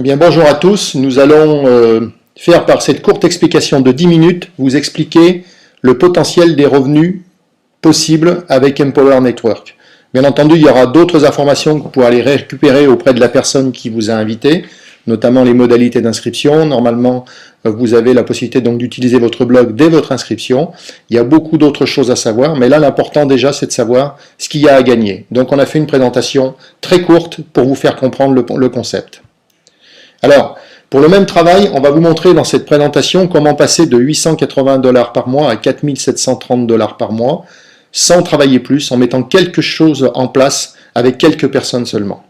Eh bien, bonjour à tous. Nous allons faire par cette courte explication de 10 minutes, vous expliquer le potentiel des revenus possibles avec Empower Network. Bien entendu, il y aura d'autres informations que vous pourrez aller récupérer auprès de la personne qui vous a invité, notamment les modalités d'inscription. Normalement, vous avez la possibilité donc d'utiliser votre blog dès votre inscription. Il y a beaucoup d'autres choses à savoir, mais là, l'important déjà, c'est de savoir ce qu'il y a à gagner. Donc, on a fait une présentation très courte pour vous faire comprendre le concept. Alors, pour le même travail, on va vous montrer dans cette présentation comment passer de 880 $ par mois à 4730 $ par mois, sans travailler plus, en mettant quelque chose en place avec quelques personnes seulement.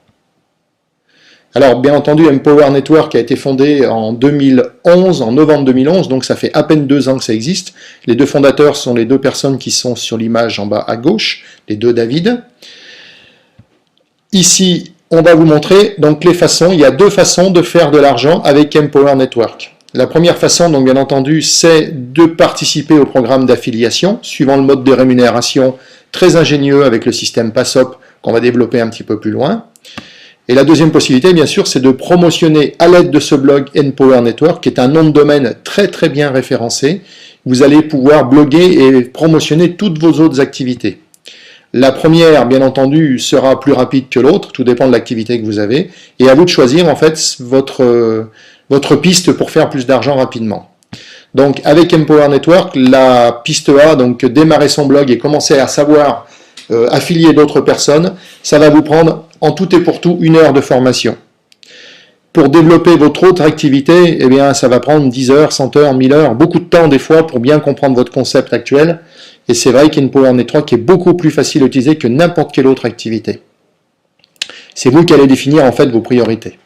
Alors, bien entendu, Empower Network a été fondé en 2011, en novembre 2011, donc ça fait à peine 2 ans que ça existe. Les deux fondateurs sont les deux personnes qui sont sur l'image en bas à gauche, les deux David. Ici, on va vous montrer donc les façons. Il y a 2 façons de faire de l'argent avec Empower Network. La première façon, donc bien entendu, c'est de participer au programme d'affiliation, suivant le mode de rémunération très ingénieux avec le système PASOP qu'on va développer un petit peu plus loin. Et la deuxième possibilité, bien sûr, c'est de promotionner à l'aide de ce blog Empower Network, qui est un nom de domaine très très bien référencé. Vous allez pouvoir bloguer et promotionner toutes vos autres activités. La première, bien entendu, sera plus rapide que l'autre, tout dépend de l'activité que vous avez, et à vous de choisir en fait votre piste pour faire plus d'argent rapidement. Donc avec Empower Network, la piste A, donc démarrer son blog et commencer à savoir affilier d'autres personnes, ça va vous prendre en tout et pour tout 1 heure de formation. Pour développer votre autre activité, eh bien, ça va prendre 10 heures, 100 heures, 1000 heures, beaucoup de temps des fois pour bien comprendre votre concept actuel. Et c'est vrai qu'Empower Network est beaucoup plus facile à utiliser que n'importe quelle autre activité. C'est vous qui allez définir en fait vos priorités.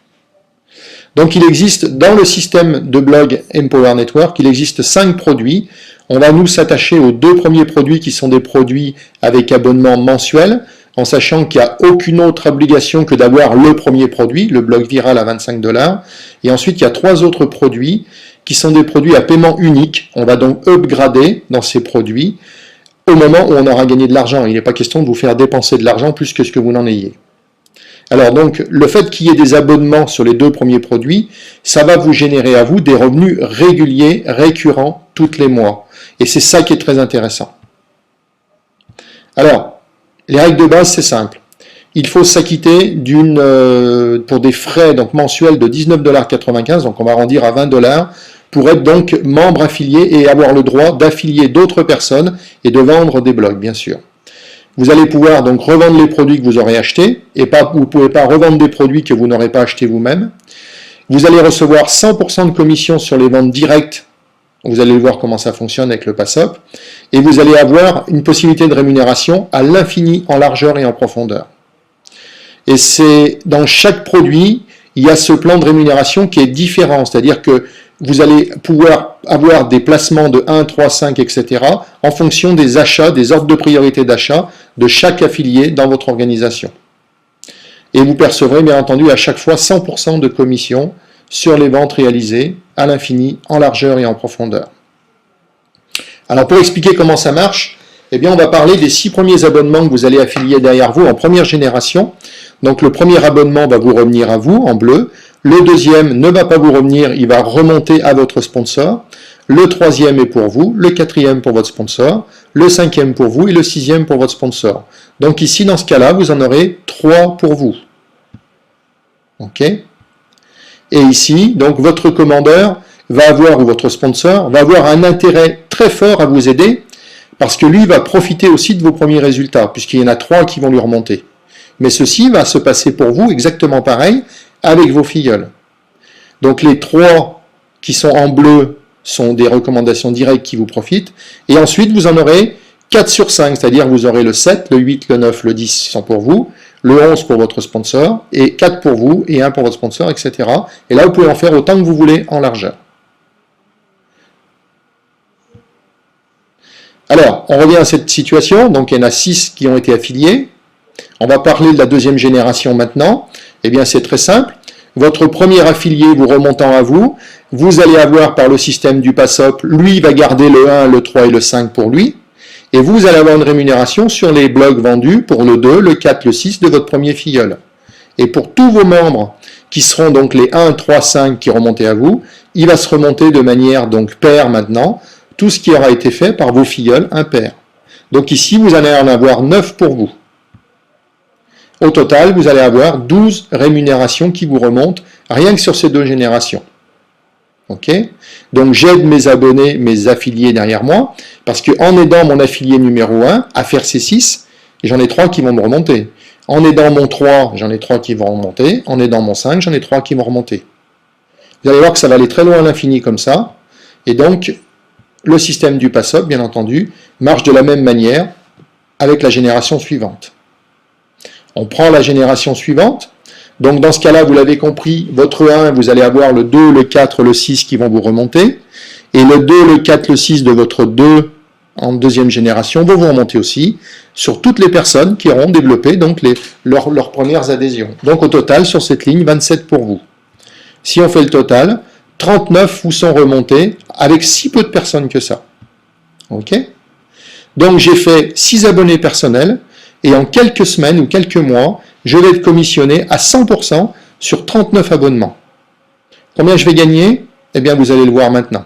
Donc il existe dans le système de blog Empower Network, il existe 5 produits. On va nous s'attacher aux 2 premiers produits qui sont des produits avec abonnement mensuel, en sachant qu'il n'y a aucune autre obligation que d'avoir le premier produit, le blog viral à 25 $. Et ensuite, il y a 3 autres produits qui sont des produits à paiement unique. On va donc upgrader dans ces produits au moment où on aura gagné de l'argent. Il n'est pas question de vous faire dépenser de l'argent plus que ce que vous n'en ayez. Alors donc, le fait qu'il y ait des abonnements sur les 2 premiers produits, ça va vous générer à vous des revenus réguliers, récurrents, tous les mois. Et c'est ça qui est très intéressant. Alors, les règles de base, c'est simple. Il faut s'acquitter pour des frais donc mensuels de 19,95 $, donc on va arrondir à 20 $, pour être donc membre affilié et avoir le droit d'affilier d'autres personnes et de vendre des blogs, bien sûr. Vous allez pouvoir donc revendre les produits que vous aurez achetés, et vous ne pouvez pas revendre des produits que vous n'aurez pas achetés vous-même. Vous allez recevoir 100% de commission sur les ventes directes. Vous allez voir comment ça fonctionne avec le PASOP. Et vous allez avoir une possibilité de rémunération à l'infini en largeur et en profondeur. Et c'est dans chaque produit, il y a ce plan de rémunération qui est différent. C'est-à-dire que vous allez pouvoir avoir des placements de 1, 3, 5, etc. en fonction des achats, des ordres de priorité d'achat de chaque affilié dans votre organisation. Et vous percevrez bien entendu à chaque fois 100% de commission sur les ventes réalisées à l'infini, en largeur et en profondeur. Alors pour expliquer comment ça marche, eh bien on va parler des 6 premiers abonnements que vous allez affilier derrière vous en première génération. Donc le premier abonnement va vous revenir à vous en bleu, le deuxième ne va pas vous revenir, il va remonter à votre sponsor, le troisième est pour vous, le quatrième pour votre sponsor, le 5e pour vous et le 6e pour votre sponsor. Donc ici dans ce cas-là, vous en aurez 3 pour vous. Ok ? Et ici, donc votre commandeur va avoir, ou votre sponsor, va avoir un intérêt très fort à vous aider, parce que lui va profiter aussi de vos premiers résultats, puisqu'il y en a 3 qui vont lui remonter. Mais ceci va se passer pour vous exactement pareil, avec vos filleuls. Donc les 3 qui sont en bleu sont des recommandations directes qui vous profitent, et ensuite vous en aurez 4 sur 5, c'est-à-dire vous aurez le 7, le 8, le 9, le 10 sont pour vous, le 11 pour votre sponsor, et 4 pour vous, et 1 pour votre sponsor, etc. Et là, vous pouvez en faire autant que vous voulez en largeur. Alors, on revient à cette situation, donc il y en a 6 qui ont été affiliés. On va parler de la 2e génération maintenant. Eh bien, c'est très simple. Votre premier affilié vous remontant à vous, vous allez avoir par le système du PASOP, lui va garder le 1, le 3 et le 5 pour lui. Et vous allez avoir une rémunération sur les blogs vendus pour le 2, le 4, le 6 de votre premier filleul. Et pour tous vos membres, qui seront donc les 1, 3, 5 qui remontaient à vous, il va se remonter de manière donc paire maintenant, tout ce qui aura été fait par vos filleuls impair. Donc ici, vous allez en avoir 9 pour vous. Au total, vous allez avoir 12 rémunérations qui vous remontent, rien que sur ces 2 générations. Ok? Donc j'aide mes abonnés, mes affiliés derrière moi, parce qu'en aidant mon affilié numéro 1 à faire ces 6, j'en ai 3 qui vont me remonter. En aidant mon 3, j'en ai 3 qui vont remonter. En aidant mon 5, j'en ai 3 qui vont remonter. Vous allez voir que ça va aller très loin à l'infini comme ça. Et donc, le système du pass-up, bien entendu, marche de la même manière avec la génération suivante. On prend la génération suivante. Donc, dans ce cas-là, vous l'avez compris, votre 1, vous allez avoir le 2, le 4, le 6 qui vont vous remonter. Et le 2, le 4, le 6 de votre 2 en deuxième génération vont vous remonter aussi sur toutes les personnes qui auront développé donc leurs premières adhésions. Donc, au total, sur cette ligne, 27 pour vous. Si on fait le total, 39 vous sont remontés avec si peu de personnes que ça. Ok? Donc, j'ai fait 6 abonnés personnels et en quelques semaines ou quelques mois, je vais être commissionné à 100% sur 39 abonnements. Combien je vais gagner? Eh bien, vous allez le voir maintenant.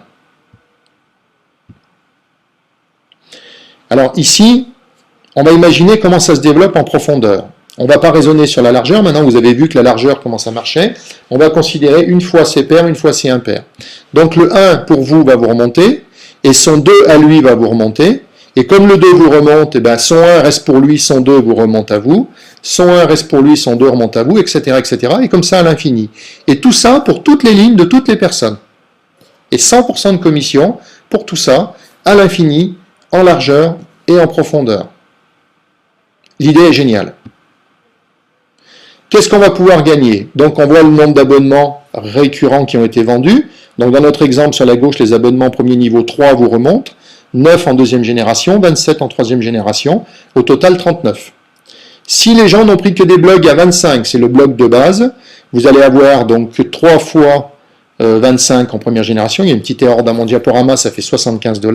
Alors ici, on va imaginer comment ça se développe en profondeur. On ne va pas raisonner sur la largeur. Maintenant, vous avez vu que la largeur, comment ça marchait. On va considérer une fois c'est pair, une fois c'est impair. Donc le 1 pour vous va vous remonter, et son 2 à lui va vous remonter. Et comme le 2 vous remonte, eh bien, son 1 reste pour lui, son 2 vous remonte à vous. Son 1 reste pour lui, son 2 remonte à vous, etc., etc. Et comme ça à l'infini. Et tout ça pour toutes les lignes de toutes les personnes. Et 100% de commission pour tout ça, à l'infini, en largeur et en profondeur. L'idée est géniale. Qu'est-ce qu'on va pouvoir gagner? Donc on voit le nombre d'abonnements récurrents qui ont été vendus. Donc dans notre exemple sur la gauche, les abonnements premier niveau 3 vous remontent, 9 en deuxième génération, 27 en troisième génération, au total 39. Si les gens n'ont pris que des blogs à 25, c'est le blog de base, vous allez avoir donc 3 fois 25 en première génération, il y a une petite erreur dans mon diaporama, ça fait 75 $.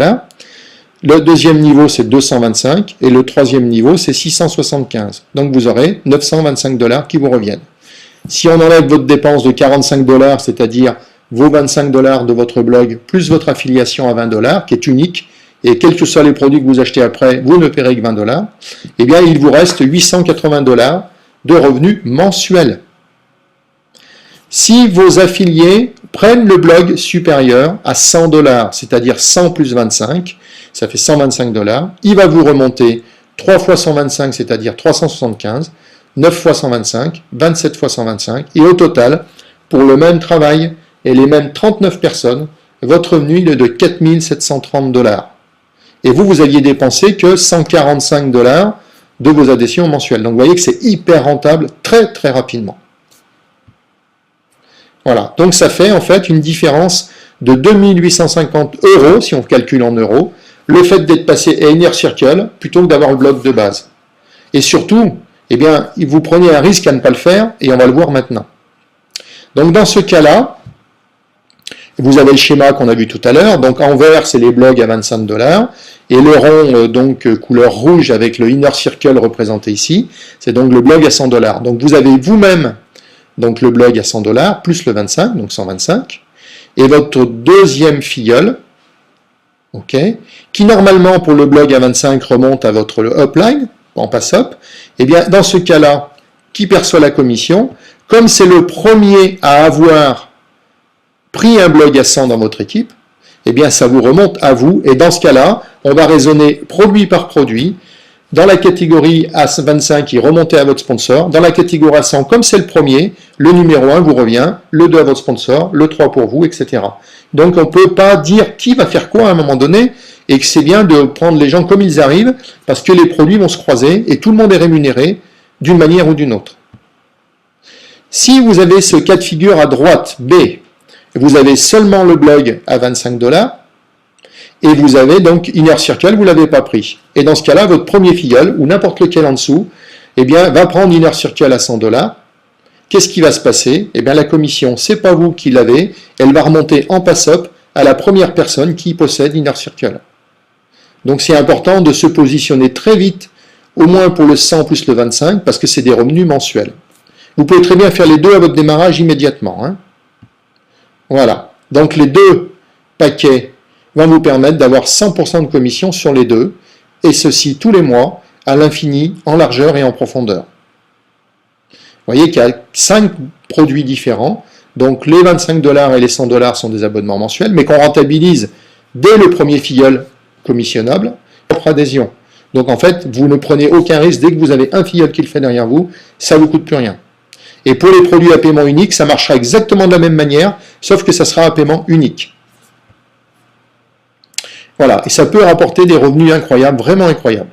Le deuxième niveau, c'est 225, et le troisième niveau, c'est 675. Donc vous aurez 925 $ qui vous reviennent. Si on enlève votre dépense de 45 $, c'est-à-dire vos 25 $ de votre blog, plus votre affiliation à 20 $, qui est unique, et quels que soient les produits que vous achetez après, vous ne paierez que 20 $, eh bien il vous reste 880 $ de revenus mensuels. Si vos affiliés prennent le blog supérieur à 100 $, c'est-à-dire 100 plus 25, ça fait 125 $, il va vous remonter 3 fois 125, c'est-à-dire 375, 9 fois 125, 27 fois 125, et au total, pour le même travail et les mêmes 39 personnes, votre revenu est de 4 730 $. Et vous, vous alliez dépenser que 145 $ de vos adhésions mensuelles. Donc vous voyez que c'est hyper rentable très très rapidement. Voilà, donc ça fait en fait une différence de 2850 €, si on calcule en euros, le fait d'être passé à Inner Circle plutôt que d'avoir le blog de base. Et surtout, eh bien, vous prenez un risque à ne pas le faire, et on va le voir maintenant. Donc dans ce cas-là, vous avez le schéma qu'on a vu tout à l'heure, donc en vert c'est les blogs à 25 $, et le rond donc couleur rouge avec le Inner Circle représenté ici, c'est donc le blog à 100 $. Donc vous avez vous-même donc le blog à 100 $, plus le 25, donc 125, et votre deuxième filleul, okay, qui normalement pour le blog à 25 remonte à votre upline, en pass-up, et bien dans ce cas-là, qui perçoit la commission, comme c'est le premier à avoir pris un blog à 100 dans votre équipe, eh bien ça vous remonte à vous, et dans ce cas-là, on va raisonner produit par produit. Dans la catégorie A25, il remontait à votre sponsor. Dans la catégorie A100, comme c'est le premier, le numéro 1 vous revient, le 2 à votre sponsor, le 3 pour vous, etc. Donc on ne peut pas dire qui va faire quoi à un moment donné, et que c'est bien de prendre les gens comme ils arrivent, parce que les produits vont se croiser, et tout le monde est rémunéré d'une manière ou d'une autre. Si vous avez ce cas de figure à droite, B, vous avez seulement le blog à 25 $, et vous avez donc Inner Circle, vous ne l'avez pas pris. Et dans ce cas-là, votre premier filleul, ou n'importe lequel en dessous, eh bien, va prendre Inner Circle à 100 $. Qu'est-ce qui va se passer? Eh bien, la commission, c'est pas vous qui l'avez, elle va remonter en pass-up à la première personne qui possède Inner Circle. Donc c'est important de se positionner très vite, au moins pour le 100 plus le 25, parce que c'est des revenus mensuels. Vous pouvez très bien faire les deux à votre démarrage immédiatement, hein. Voilà. Donc les deux paquets vont vous permettre d'avoir 100% de commission sur les deux, et ceci tous les mois, à l'infini, en largeur et en profondeur. Vous voyez qu'il y a 5 produits différents, donc les 25 $ et les 100 $ sont des abonnements mensuels, mais qu'on rentabilise dès le premier filleul commissionnable, propre adhésion. Donc en fait, vous ne prenez aucun risque, dès que vous avez un filleul qui le fait derrière vous, ça ne vous coûte plus rien. Et pour les produits à paiement unique, ça marchera exactement de la même manière, sauf que ça sera à paiement unique. Voilà, et ça peut rapporter des revenus incroyables, vraiment incroyables.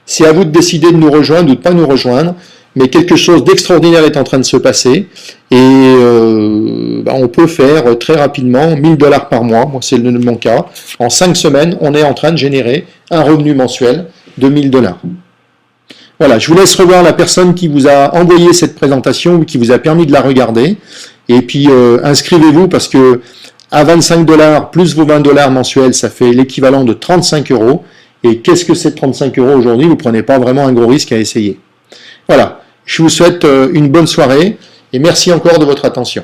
C'est à vous de décider de nous rejoindre ou de ne pas nous rejoindre, mais quelque chose d'extraordinaire est en train de se passer, et on peut faire très rapidement 1000 $ par mois, moi c'est mon cas. En 5 semaines, on est en train de générer un revenu mensuel de 1000 $. Voilà, je vous laisse revoir la personne qui vous a envoyé cette présentation ou qui vous a permis de la regarder. Et puis, inscrivez-vous parce que à 25 $ plus vos 20 $ mensuels, ça fait l'équivalent de 35 €. Et qu'est-ce que c'est 35 € aujourd'hui? Vous ne prenez pas vraiment un gros risque à essayer. Voilà, je vous souhaite une bonne soirée et merci encore de votre attention.